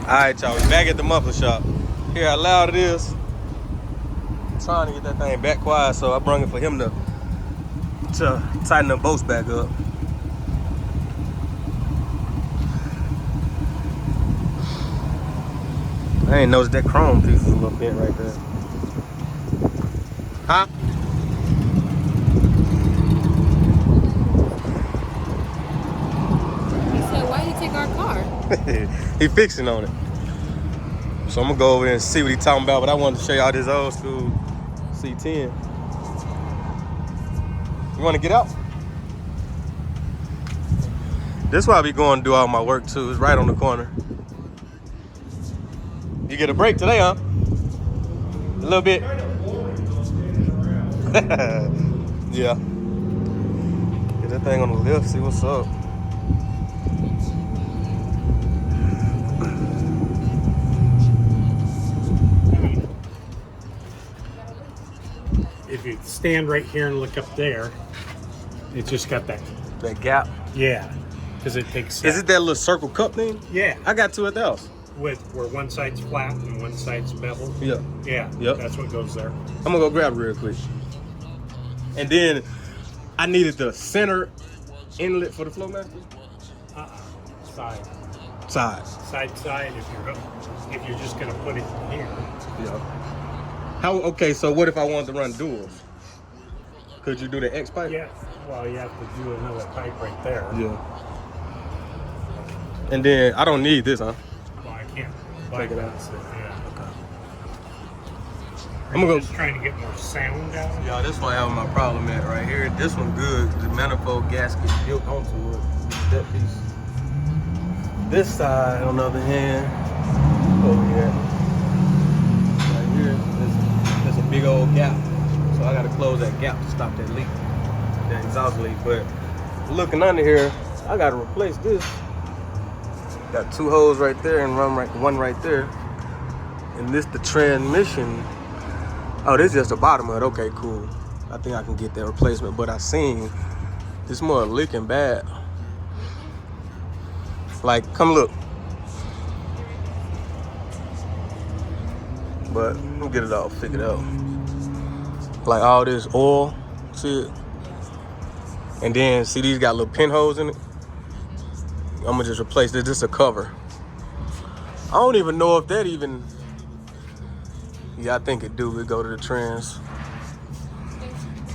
Alright, y'all, we back at the muffler shop. Hear how loud it is? I'm trying to get that thing back quiet, so I brung it for him to tighten the bolts back up. I ain't noticed that chrome piece was a little bent right there. Huh? He said, why did you take our car? He fixing on it. So I'm gonna go over there and see what he talking about, but I wanted to show y'all this old school C10. You wanna get out? This is why I be going to do all my work too. It's right on the corner. You get a break today, huh? A little bit. Yeah. Get that thing on the lift, see what's up. If you stand right here and look up there, it just got that gap. Yeah, because it takes. Is it that little circle cup thing? Yeah. I got two at the house. With where one side's flat and one side's beveled. Yeah. Yeah. Yep. That's what goes there. I'm gonna go grab it real quick. And then I needed the center inlet for the Flowmaster. Side. Side. If you're just gonna put it here. Yeah. How? Okay. So what if I wanted to run duals? Could you do the X pipe? Yeah. Well, you have to do another pipe right there. Yeah. And then I don't need this, huh? Well, I can't take it out. Yeah. Okay. I'm gonna go. Just trying to get more sound out. Yeah, this one I have my problem at right here. This one good. The manifold gasket built onto it. That piece. This side, on the other hand, over here, right here, there's a big old gap. So I gotta close that gap to stop that leak, that exhaust leak. But looking under here, I gotta replace this. Got two holes right there and one right there. And this the transmission. Oh, this is just the bottom of it. Okay, cool. I think I can get that replacement. But I seen this more leaking bad. Like, come look. But we'll get it all figured out. Like all this oil, see it? And then see these got little pinholes in it. I'm gonna just replace this. This is a cover. I don't even know if that even. Yeah, I think it do. We go to the trans.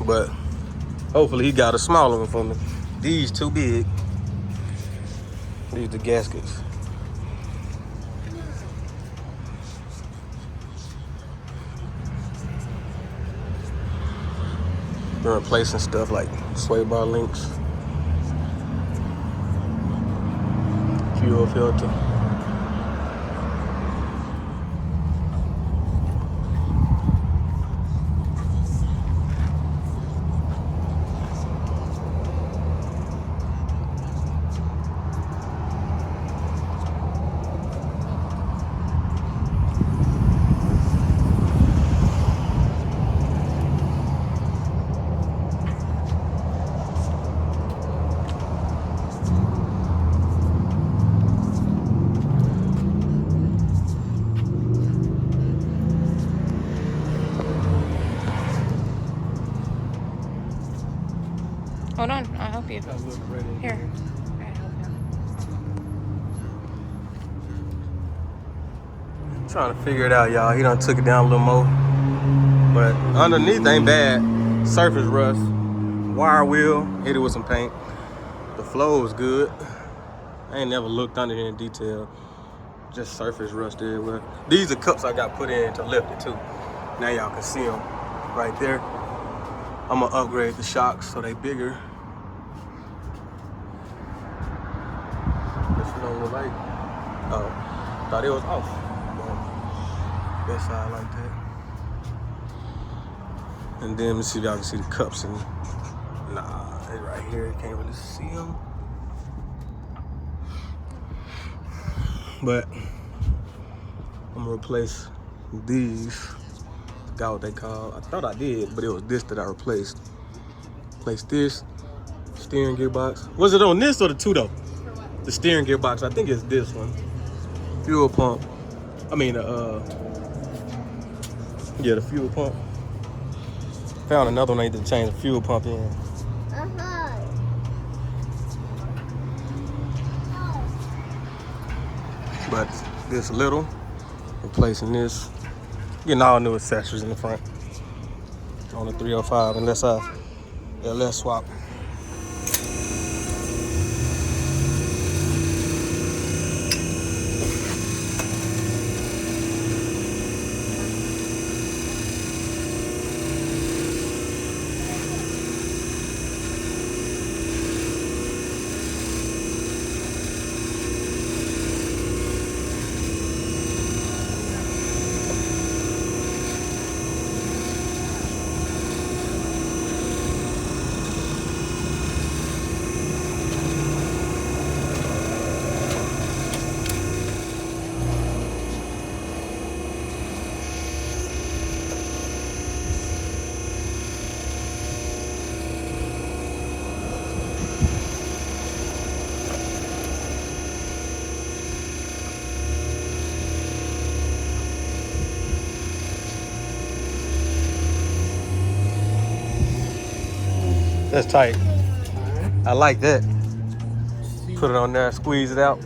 But hopefully he got a smaller one for me. These too big. These the gaskets. Been replacing stuff like sway bar links, fuel filter. Hold on, I'll help you. Here. I'll help you. Trying to figure it out, y'all. He done took it down a little more. But underneath ain't bad. Surface rust. Wire wheel. Hit it with some paint. The flow is good. I ain't never looked under here in detail. Just surface rust everywhere. These are cups I got put in to lift it too. Now y'all can see them right there. I'm gonna upgrade the shocks so they bigger. This one don't look like. Oh, thought it was off. That side like that. And then let's see if y'all can see the cups in. Nah, they right here. You can't really see them. But I'm gonna replace these. Forgot what they call. I thought I did, but it was this that I replaced. Replaced this steering gearbox. Was it on this or the two though? The steering gearbox. I think it's this one. fuel pump. I mean, yeah, the fuel pump. Found another one I need to change the fuel pump in. But this little, replacing this, getting all new accessories in the front on the 305, unless I LS swap. That's tight. I like that. Put it on there, squeeze it out.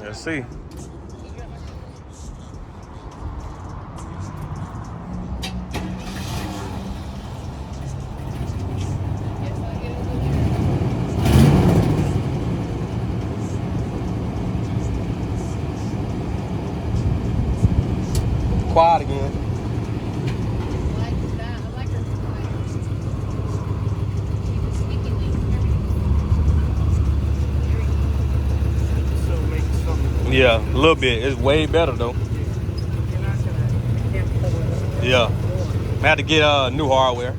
Let's see. Quiet again. Yeah, a little bit. It's way better though. Yeah. I had to get new hardware.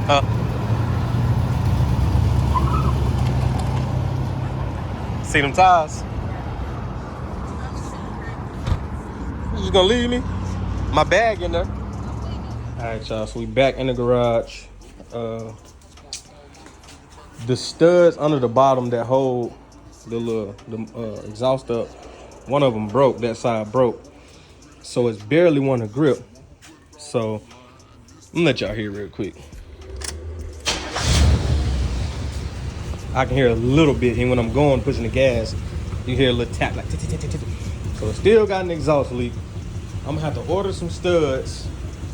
Huh? See them tires? You just gonna leave me? My bag in there. All right, y'all, so we back in the garage. The studs under the bottom that hold the exhaust up, one of them broke, that side broke. So it's barely want to grip. So I'm gonna let y'all hear real quick. I can hear a little bit, and when I'm going, pushing the gas, you hear a little tap, like tip, tip, tip, tip. So it's still got an exhaust leak. I'm gonna have to order some studs,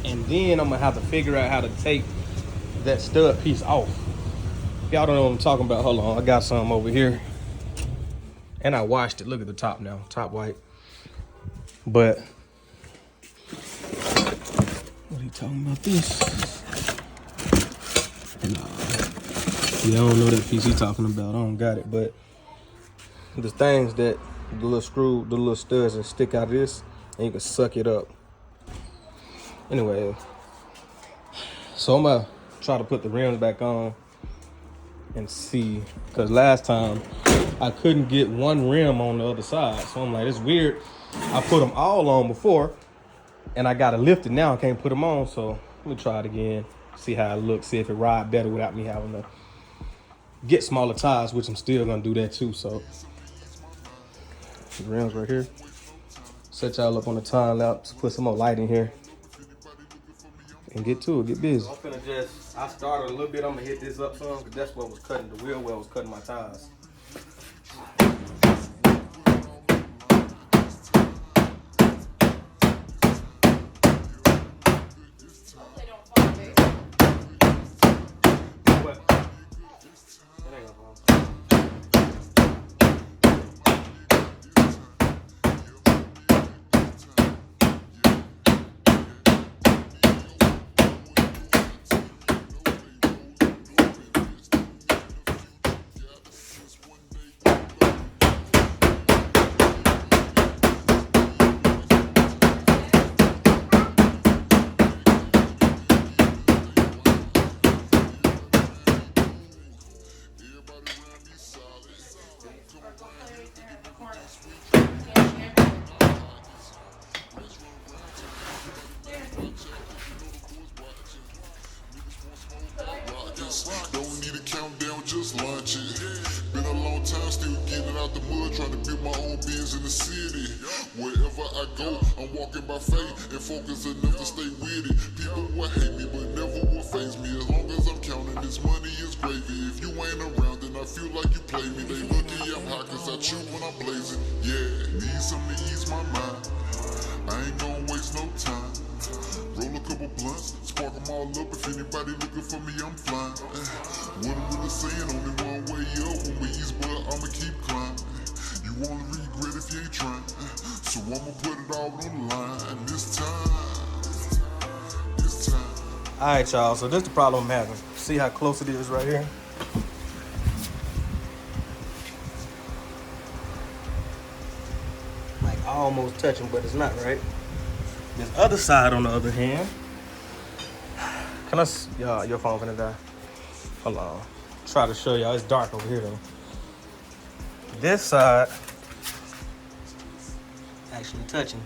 and then I'm gonna have to figure out how to take that stud piece off. Y'all don't know what I'm talking about. Hold on, I got some over here. And I washed it. Look at the top now, top white. But, what are you talking about this? Yeah, I don't know that piece he talking about. I don't got it, but the things that the little screw, the little studs that stick out of this, and you can suck it up. Anyway, so I'm gonna try to put the rims back on and see, because last time I couldn't get one rim on the other side. So I'm like, it's weird. I put them all on before, and I gotta lift it now. I can't put them on, so let me try it again. See how it looks, see if it ride better without me having to get smaller tires, which I'm still gonna do that too. So the rims right here. Set y'all up on the time lapse, put some more light in here, and get to it, get busy. I'm finna I started a little bit, I'm gonna hit this up some, because that's what was cutting, the wheel well was cutting my tires. out the mud, trying to build my own biz in the city. Wherever I go, I'm walking by faith and focus enough to stay with it. People will hate me, but never will face me. As long as I'm counting, this money is gravy. If you ain't around, then I feel like you play me. They lucky I'm high, cause I chew when I'm blazing. Yeah, need something to ease my mind. I ain't gonna waste no time. Roll a couple blunts, spark them all up. If anybody looking for me, I'm flying. What I'm really saying, only one way up. When we ease, but I'ma keep climbing. You won't regret if you ain't trying. So I'ma put it all on the line. And this time. Alright, y'all, so this is the problem I'm having. See how close it is right here? Like almost touching, but it's not, right? This other side, on the other hand, can I, y'all, your phone gonna die? Hold on. Try to show y'all, it's dark over here though. This side, actually touching.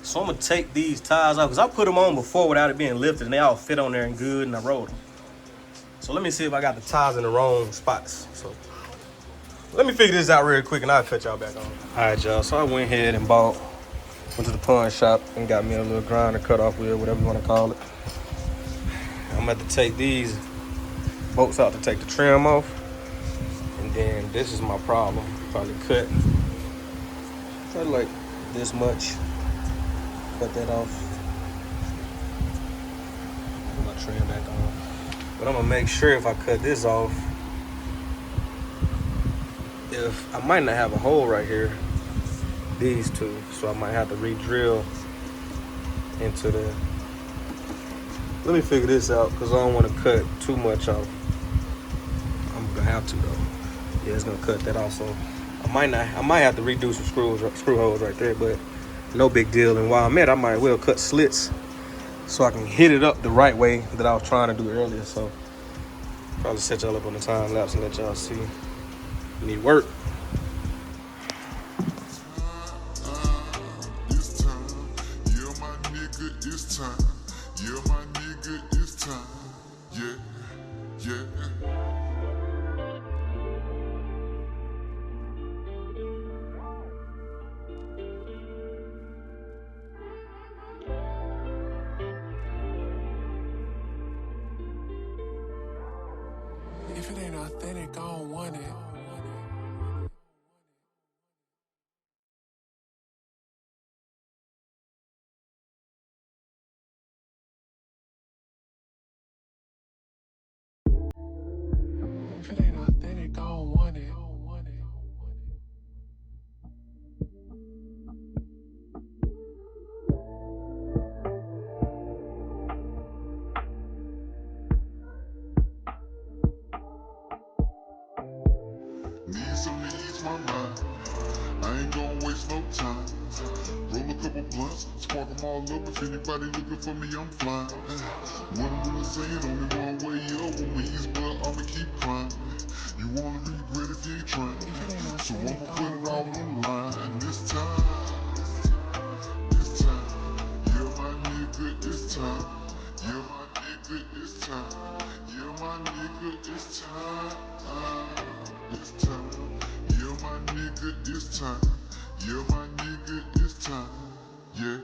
So I'm gonna take these tires off, because I put them on before without it being lifted, and they all fit on there and good, and I rode them. So let me see if I got the tires in the wrong spots. So let me figure this out real quick, and I'll cut y'all back on. All right, y'all, so I went ahead and went to the pawn shop and got me a little grinder, cut off wheel, whatever you wanna call it. I'm gonna have to take these bolts out to take the trim off. And then this is my problem. Probably cut like this much. Cut that off. Put my trim back on. But I'm gonna make sure if I cut this off, if I might not have a hole right here, these two, so I might have to re-drill into the. Let me figure this out, because I don't want to cut too much off. I'm gonna have to though. Yeah, it's gonna cut that off. So I might have to redo some screw holes right there, but no big deal. And while I'm at, I might well cut slits so I can hit it up the right way that I was trying to do earlier. So probably set y'all up on the time lapse and let y'all see. Need work. It's time. Yeah, my nigga, it's time. Yeah, my nigga, it's time. Yeah, yeah. If it ain't authentic, I don't want it. If it ain't authentic, I don't want it. Need something to ease my mind. I ain't gonna waste no time. Roll a couple blunts, spark them all up. If anybody looking for me, I'm flying. What I'm really saying, only one way up. When we ease, but I'ma keep climbing. You wanna regret if you ain't trying. So I'ma put it all on the line. And this time. Yeah, my nigga, it's time. Yeah, my nigga, it's time. Yeah, my nigga, it's time. It's time. Yeah, my nigga, it's time. Yeah, my nigga, it's time. Yeah,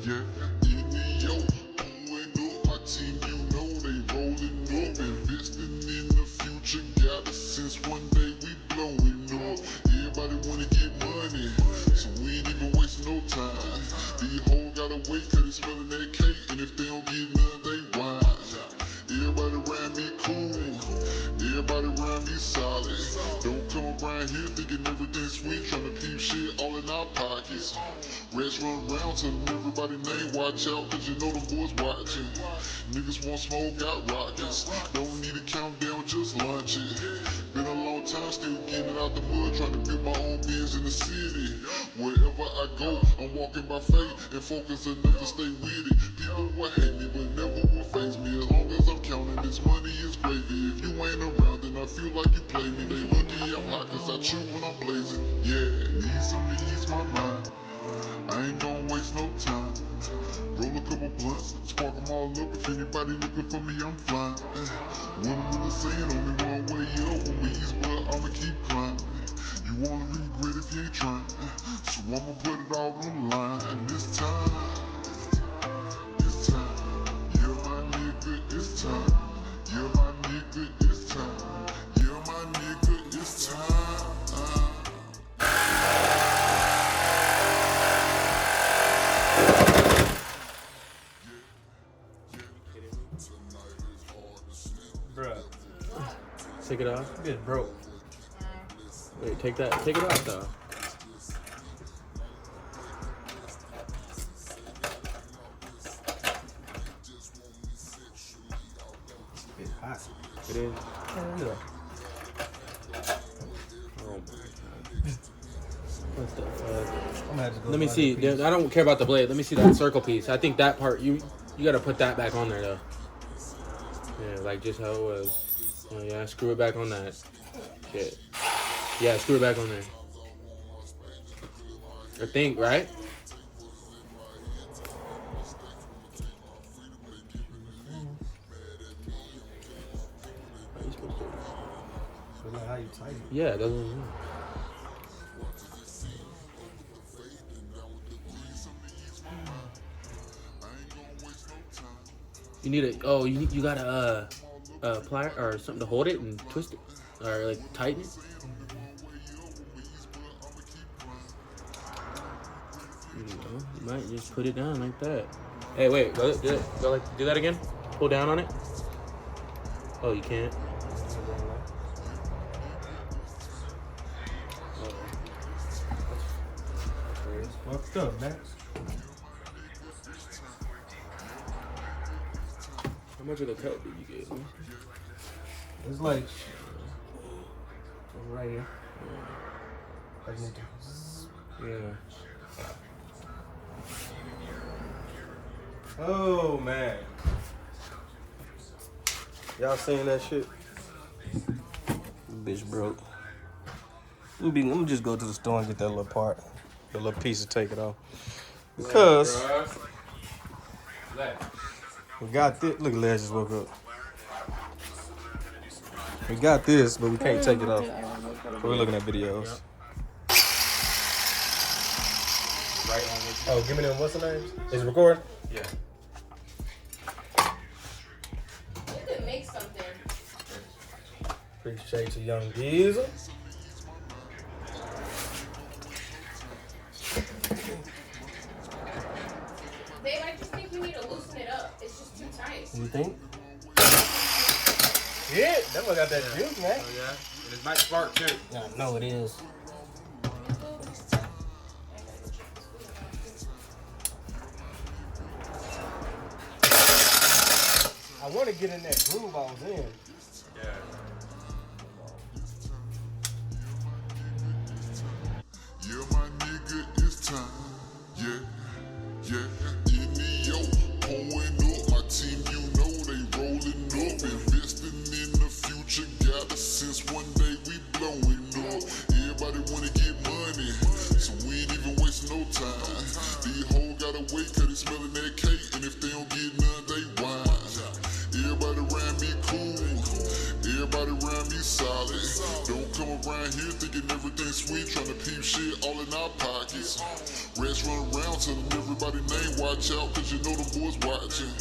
yeah. In New York, pulling up, my team, you know they rolling up, investing in the future. Got us since one day we blowing up. Everybody wanna get money, so we ain't even wasting no time. These hoes gotta wait 'cause they smelling that cake, and if they don't get none, they whine. Everybody around me cool, everybody around me solid. Don't come around here thinking everything's sweet, trying to keep shit all in our pockets. Rats run around telling everybody name, watch out, 'cause you know them boys watching. Niggas want smoke, got rockets. Don't need a countdown, just launch it. Been a long time, still getting out the mud, trying to build my own biz in the city. Wherever I go, I'm walking by faith and focus enough to stay with it. People will hate me, but never will face me. As long as I'm counting, this money is gravy. If you ain't around, then I feel like you play me. They lucky I'm hot, 'cause I chew when I'm blazing. Yeah, need something to ease my mind. I ain't gonna waste no time. Roll a couple blunts, spark them all up. If anybody looking for me, I'm flying. What I'm really saying, only one way up. When we ease, but I'ma keep climbing. You Take it off. It's broke. Wait, take it off though. It's hot. It is. Yeah. Oh my god. What's the fuck? I'm gonna have to go Let me buy see. that piece. I don't care about the blade. Let me see that circle piece. I think that part you gotta put that back on there though. Yeah, like just how it was. Oh yeah, screw it back on that. Shit. Yeah, screw it back on there. I think, right? But not how you tight it. Yeah, it doesn't. You need a. Oh, you got a plier or something to hold it and twist it, or like tighten it. You might just put it down like that. Hey, wait, go do that again. Pull down on it. Oh, you can't. It's fucked up, Max. How much of the cut did you get? It's like right here. I need to. Yeah. Oh man. Y'all seen that shit? Bitch broke. I'm gonna just go to the store and get that little part, the little piece to take it off. Because we got this. Look at Les just woke up. We got this, but we can't take it off. So we're looking at videos. Right on it. Oh, give me them. What's the name? Is it recording? Yeah. You could make something. Appreciate you, young geezer. Babe, I just think you need to loosen it up. It's just too tight. You think? Yeah, that one got that juice, man. Oh yeah. And it might spark too. Yeah, I know it is. I want to get in that groove I was in. Yeah. Yeah, my nigga, it's time. Yeah, yeah. Indio pulling up. My team, you know they rolling up. Investing in the future. Got us since one day we blowing up. Everybody wanna get money, so we ain't even wasting no time. These hoes gotta wait 'cause they smelling that cake, and if they don't get none, they whine. Everybody around me cool. Everybody around me solid. Don't come around here thinking everything's sweet, trying to peep shit all in our pockets. Rats run around telling everybody name, watch out, 'cause you know the boys watching.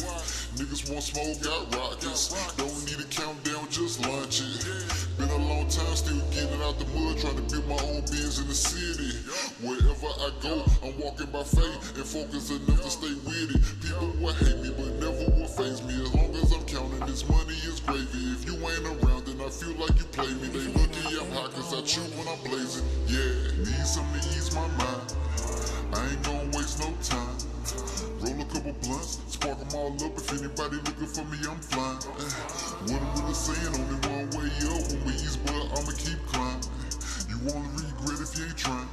Niggas want smoke, got rockets. Don't need a countdown, just launch it. Been a long time, still getting out the mud, trying to build my own biz in the city. Wherever I go, I'm walking by faith and focus enough to stay with it. People will hate me, but never will faze me. As long as I'm counting, this money is gravy. If you ain't around, then I feel like you play me. They lucky I'm hot 'cause I chew when I'm blazing. Yeah, need something to ease my mind. I ain't gonna waste no time. Roll a couple blunts, spark them all up. If anybody looking for me, I'm flying. What I'm really saying, only one way up. When we ease, but I'ma keep climbing. You won't regret if you ain't trying.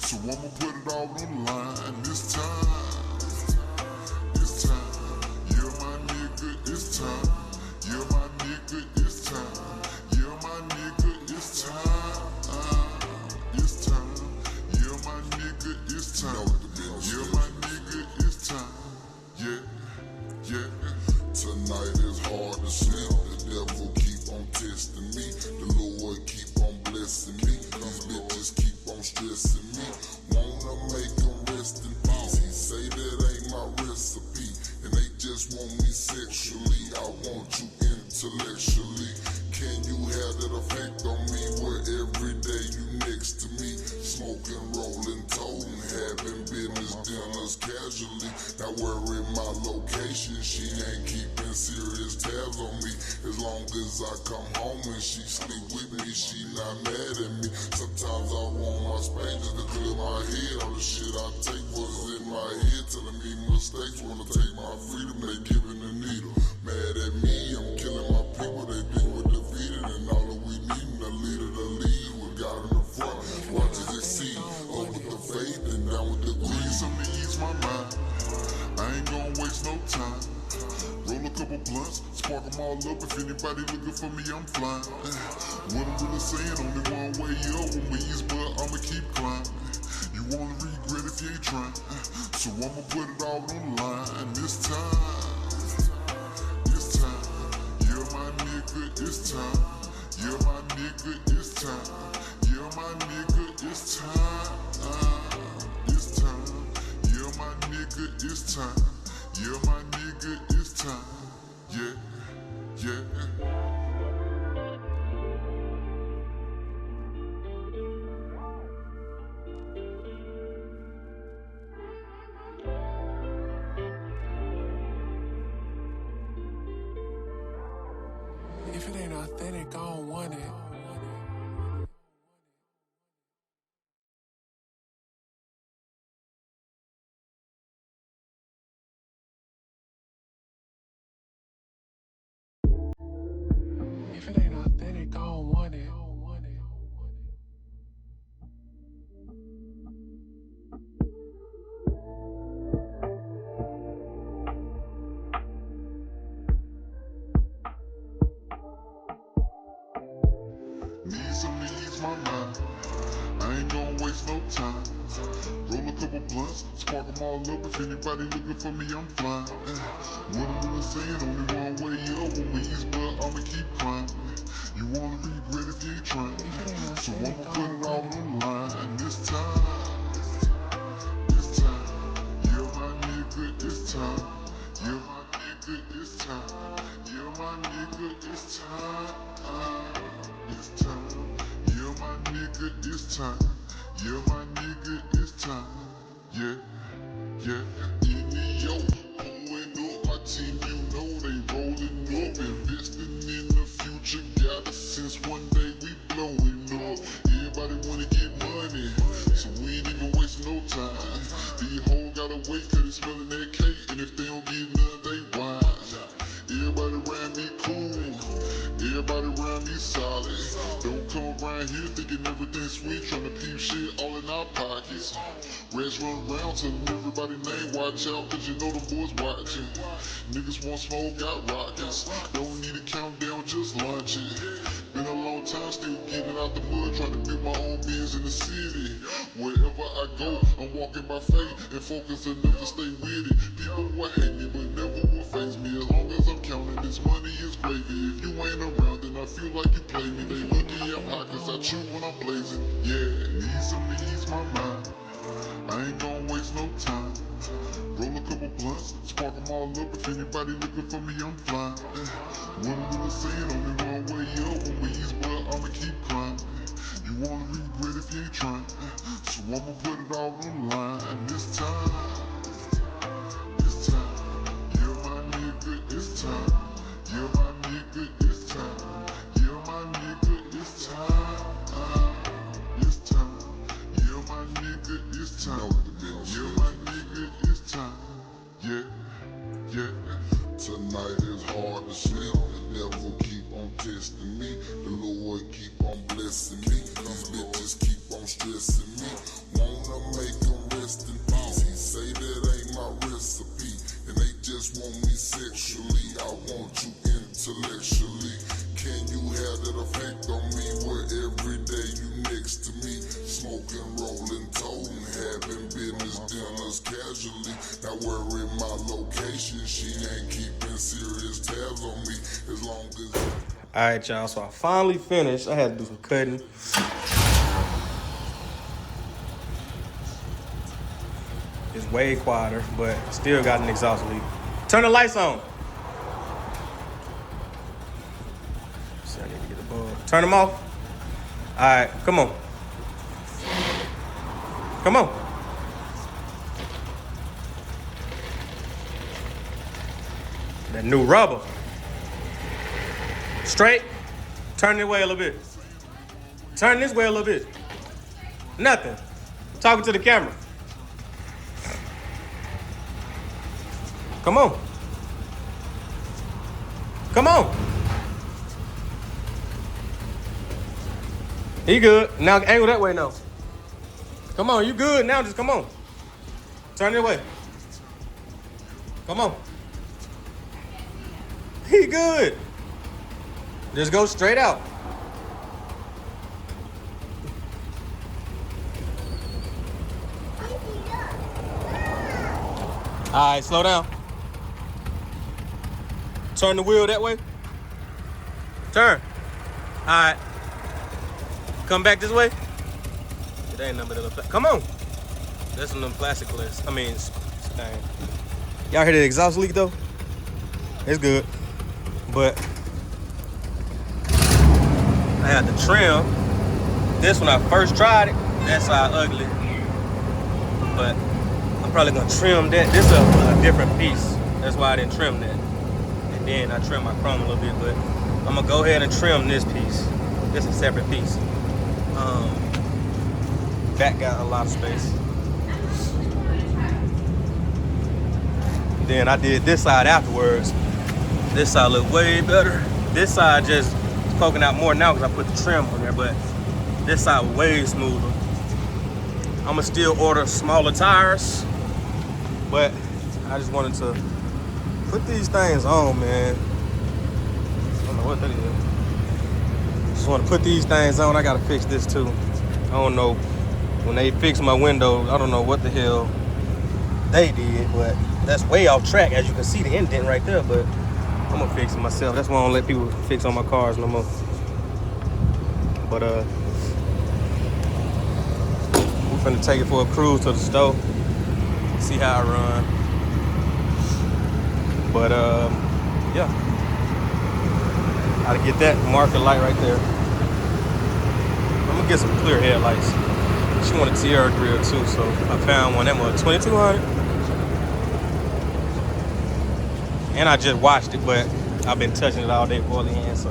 So I'ma put it all on the line. This time, it's time. Yeah, my nigga, it's time. Yeah, my nigga, it's time. Yeah, my nigga, it's time. It's time. Yeah, my nigga, it's time. Yeah, my nigga, it's time. Yeah, yeah. Tonight is hard to sleep. The devil keep on testing me. The Lord keep on blessing me. These bitches keep on stressing me. Wanna make them rest in peace. He say that ain't my recipe. And they just want me sexually. I want you intellectually. Can you have that effect on me where every day you next to me? Smoking, rolling, toting, having business dinners casually. Not worrying my location, she ain't keeping serious tabs on me. As long long as I come home and she sleep with me, she not mad at me. Sometimes I want my space just to clear my head. All the shit I take was in my head, telling me mistakes. Wanna take my freedom, they giving the needle. Mad at me, I'm killing my people, they think we're defeated. And all that we need, the leader to lead, with God in the front, watch us exceed. Up with the faith and down with the greed. Something to ease my mind, I ain't gonna waste no time. Roll a couple blunts, spark them all up. If anybody looking for me, I'm flying. What I'm really saying, only one way up when we ease, but I'ma keep climbing. You won't regret if you ain't trying, so I'ma put it all on the line. And this time, yeah my nigga, it's time. Yeah my nigga, it's time. Yeah my nigga, it's time. It's time. Yeah my nigga, it's time. Yeah my nigga, it's time. Yeah, yeah. If it ain't authentic, I don't want it. If it ain't authentic, I don't want it. Need some to ease my mind, I ain't gonna waste no time. Roll a couple blunts, spark them all up. If anybody looking for me, I'm flying. What I'm really saying, only one way up when we ease, but I'ma keep climbing. You wanna regret if you ain't trying, so I'ma put it all on the line. And this time, yeah my nigga, it's time. Yeah my nigga, it's time. Yeah my nigga, it's time. It's time. Yeah my nigga, it's time. Yeah my nigga, it's time. Yeah, yeah. Yo, pulling up my team, you know they rolling up, investing in the future. Got us since one day we blowing up. Everybody wanna get money, so we ain't even wasting no time. These hoes gotta wait 'cause they smelling that cake, and if they don't get none, they whine. Everybody around me cool, everybody around me solid. Don't come around here thinking everything's sweet, trying to peep shit all in our pockets. Reds run around telling everybody name, watch out 'cause you know the boys watching. Niggas want smoke, got rockets. Don't need a countdown, just launch it. Been a long time, still getting out the mud, trying to build my own biz in the city. Wherever I go, I'm walking by faith and focus enough to stay with it. People will hate me, but never will face me. As long as I'm counting, this money is gravy. If you ain't around, then I feel like you play me. They lucky I'm hot 'cause I chew when I'm blazing. Yeah, need some to ease my mind, I ain't gonna waste no time. Roll a couple blunts, spark them all up. If anybody looking for me, I'm flying. What I'm really saying, only one way up when we ease, but I'ma keep climbing. You wanna regret if you ain't trying, so I'ma put it all on the line. And this time, yeah my nigga, it's time. Yeah my nigga, it's time. Yeah my nigga, it's time. It's time. Yeah my nigga, it's time. Yeah my nigga, it's time. Yeah, yeah. Tonight is hard to sleep. The devil keep on testing me. The Lord keep on blessing me. These bitches keep on stressing me. Wanna make them rest in peace. He say that ain't my recipe. And they just want me sexually. I want you intellectually. Can you have that effect on me where every day you next to me? Smoking, rolling, toting, having business dinners casually. Not worrying my location, she ain't keeping serious tabs on me as long as... All right, y'all, so I finally finished. I had to do some cutting. It's way quieter, but still got an exhaust leak. Turn the lights on. See, I need to get the bulb. Turn them off. All right, come on. Come on. That new rubber. Straight. Turn this way a little bit. Turn this way a little bit. Nothing. Talking to the camera. Come on. Come on. He good. Now angle that way now. Come on, you good now, just come on. Turn it away. Come on. He good. Just go straight out. All right, slow down. Turn the wheel that way. Turn. All right. Come back this way. It ain't nothing but a little come on. That's some plastic glass. I mean, thing. Y'all hear the exhaust leak though? It's good. But I had to trim. This when I first tried it, that side ugly. But I'm probably gonna trim that. This is a different piece. That's why I didn't trim that. And then I trimmed my chrome a little bit, but I'm gonna go ahead and trim this piece. This is a separate piece. Back got a lot of space. Then I did this side afterwards. This side looked way better. This side just is poking out more now because I put the trim on there, but this side way smoother. I'm gonna still order smaller tires, but I just wanted to put these things on, man. I don't know what that is. Just want to put these things on. I gotta fix this too. I don't know. When they fixed my window, I don't know what the hell they did, but that's way off track. As you can see, the indent right there, but I'm gonna fix it myself. That's why I don't let people fix on my cars no more. But we're finna take it for a cruise to the store, see how I run. But yeah, gotta get that marker light right there. I'm gonna get some clear headlights. She wanted a Tierra grill too, so I found one. That was $2,200. And I just washed it, but I've been touching it all day before the end, so.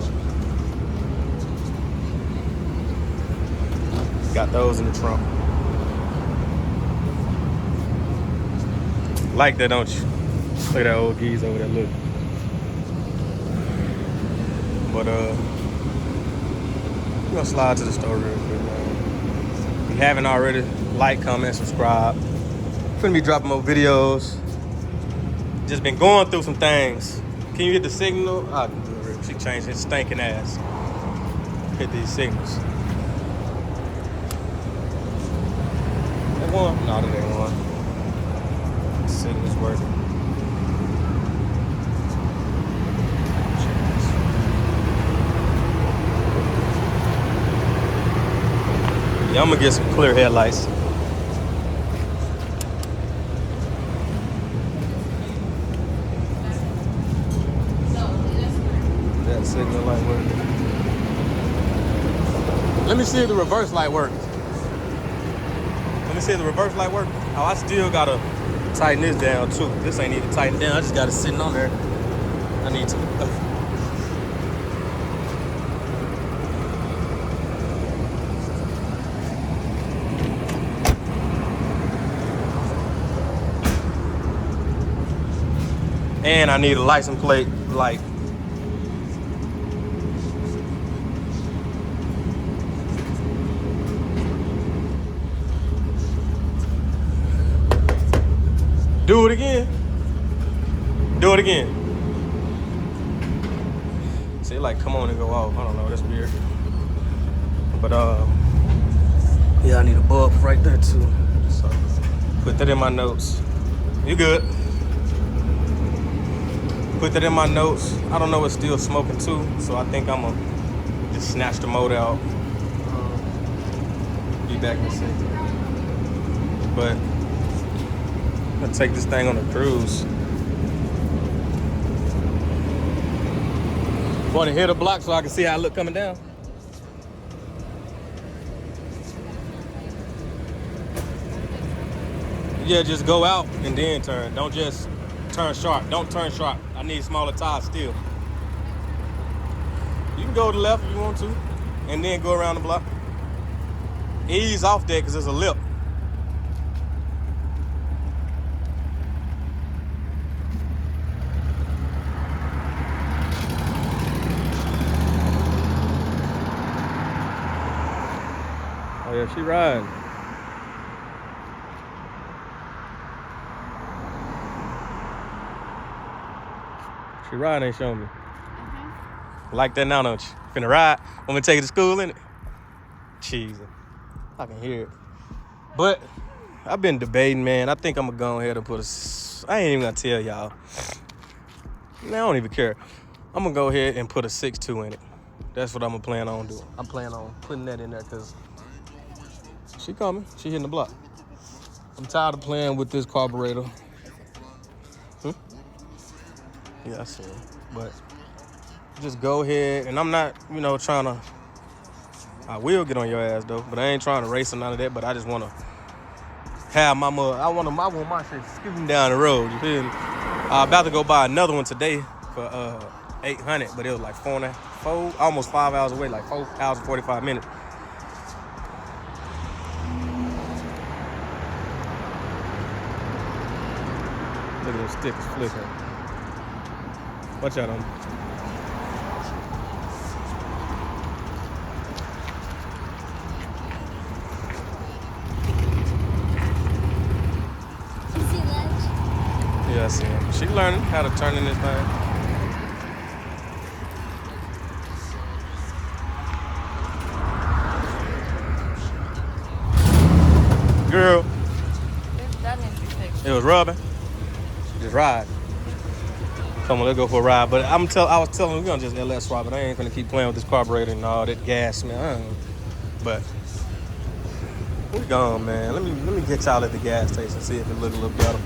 Got those in the trunk. Like that, don't you? Look at that old geese over there, look. But we're gonna slide to the store real quick, man. If you haven't already, like, comment, subscribe. Finna be dropping more videos. Just been going through some things. Can you hit the signal? I can do it. She changed his stinking ass. Hit these signals. That one? No, that ain't one. The signal's working. Yeah, I'm gonna get some clear headlights. That signal light work. Let me see if the reverse light works. Let me see if the reverse light works. Oh, I still gotta tighten this down too. This ain't need to tighten down. I just got it sitting on there. I need to. And I need a license plate light. Do it again. Do it again. See, like, come on and go off. I don't know, that's weird. But yeah, I need a bulb right there too. So put that in my notes. You good? Put that in my notes. I don't know, it's still smoking too, so I think I'm gonna just snatch the motor out. Be back in a second. But I'm gonna take this thing on a cruise. Want to hit a block so I can see how I look coming down? Yeah, just go out and then turn. Don't just turn sharp. Don't turn sharp. I need smaller tires still. You can go to the left if you want to, and then go around the block. Ease off there because there's a lip. Oh yeah, she riding. She riding ain't showing me. Like that now, don't you? Finna ride. Want me to take you to school, innit? Jeez. I can hear it. But I've been debating, man. I think I'm gonna go ahead and put I ain't even gonna tell y'all. Man, I don't even care. I'm gonna go ahead and put a 6.2 in it. That's what I'm gonna plan on doing. I'm planning on putting that in there because she coming. She hitting the block. I'm tired of playing with this carburetor. Yeah, I see it. But just go ahead, and I'm not, trying to. I will get on your ass though, but I ain't trying to race or none of that. But I just want to have my mother. I want my shit skipping down the road. You feel me? I'm about to go buy another one today for $800, but it was like almost 5 hours away, like 4 hours and 45 minutes. Look at those stickers flipping. Watch out on them. Yeah, I see him. She learning how to turn in this thing. Girl. That needs to be fixed. It was rubbing. Just ride. Come on, let's go for a ride. But I was telling we're gonna just LS swap it. I ain't gonna keep playing with this carburetor and all that gas, man. But we gone, man. Let me get y'all at the gas station, see if it look a little better.